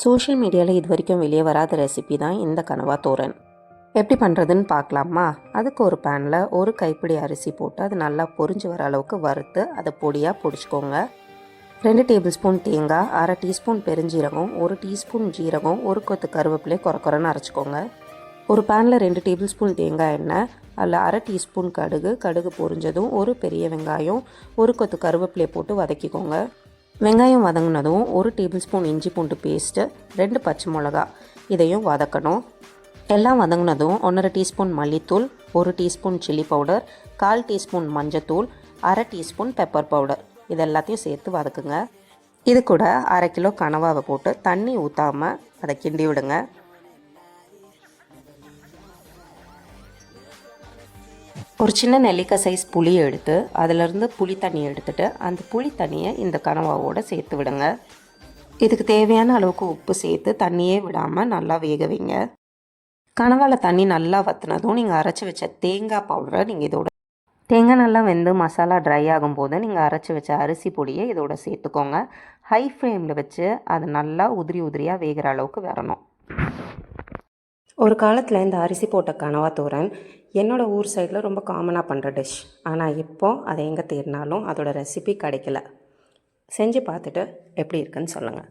Social மீடியாவில் இது வரைக்கும் வெளியே வராத ரெசிபி தான் இந்த கனவா தோரன். எப்படி பண்ணுறதுன்னு பார்க்கலாமா? அதுக்கு ஒரு பேனில் ஒரு கைப்பிடி அரிசி போட்டு அது நல்லா பொரிஞ்சு வர அளவுக்கு வறுத்து அதை பொடியாக பொடிச்சிக்கோங்க. 2 டேபிள் ஸ்பூன் தேங்காய், அரை டீஸ்பூன் பெருஞ்சீரகம், 1 டீஸ்பூன் ஜீரகம், ஒரு கொத்து கருவேப்பிலை குறைன்னு அரைச்சிக்கோங்க. ஒரு பேனில் 2 டேபிள் ஸ்பூன் தேங்காய் எண்ணெய், அதில் அரை டீஸ்பூன் கடுகு பொரிஞ்சதும் ஒரு பெரிய வெங்காயம், ஒரு கொத்து கருவேப்பிலையை போட்டு வதக்கிக்கோங்க. வெங்காயம் வதங்கினதும் 1 டேபிள் ஸ்பூன் இஞ்சி பூண்டு பேஸ்ட்டு, 2 பச்சை மிளகா இதையும் வதக்கணும். எல்லாம் வதங்கினதும் 1/2 டீஸ்பூன் மல்லித்தூள், 1 டீஸ்பூன் சில்லி பவுடர், 1/4 டீஸ்பூன் மஞ்சத்தூள், அரை டீஸ்பூன் பெப்பர் பவுடர் இது எல்லாத்தையும் சேர்த்து வதக்குங்க. இது கூட 1/2 கிலோ கனவாவை போட்டு தண்ணி ஊற்றாமல் அதை கிண்டி விடுங்க. ஒரு சின்ன நெல்லிக்காய் சைஸ் புளியை எடுத்து அதிலிருந்து புளி தண்ணியை எடுத்துகிட்டு அந்த புளி தண்ணியை இந்த கனவாவோடு சேர்த்து விடுங்க. இதுக்கு தேவையான அளவுக்கு உப்பு சேர்த்து தண்ணியே விடாமல் நல்லா வேக வைங்க. கனவாவில் தண்ணி நல்லா வற்றினதும் நீங்கள் அரைச்சி வச்ச தேங்காய் பவுடரை தேங்காய் நல்லா வெந்து மசாலா ட்ரை ஆகும்போது நீங்கள் அரைச்சி வச்ச அரிசி பொடியை இதோட சேர்த்துக்கோங்க. ஹை ஃப்ளேமில் வச்சு அது நல்லா உதிரியாக வேகிற அளவுக்கு வரணும். ஒரு காலத்தில் இந்த அரிசி போட்ட கனவா தோரன் என்னோடய ஊர் சைடில் ரொம்ப காமனாக பண்ணுற டிஷ். ஆனால் இப்போது அதை எங்கே தேடினாலும் அதோடய ரெசிபி கிடைக்கல. செஞ்சு பார்த்துட்டு எப்படி இருக்குன்னு சொல்லுங்கள்.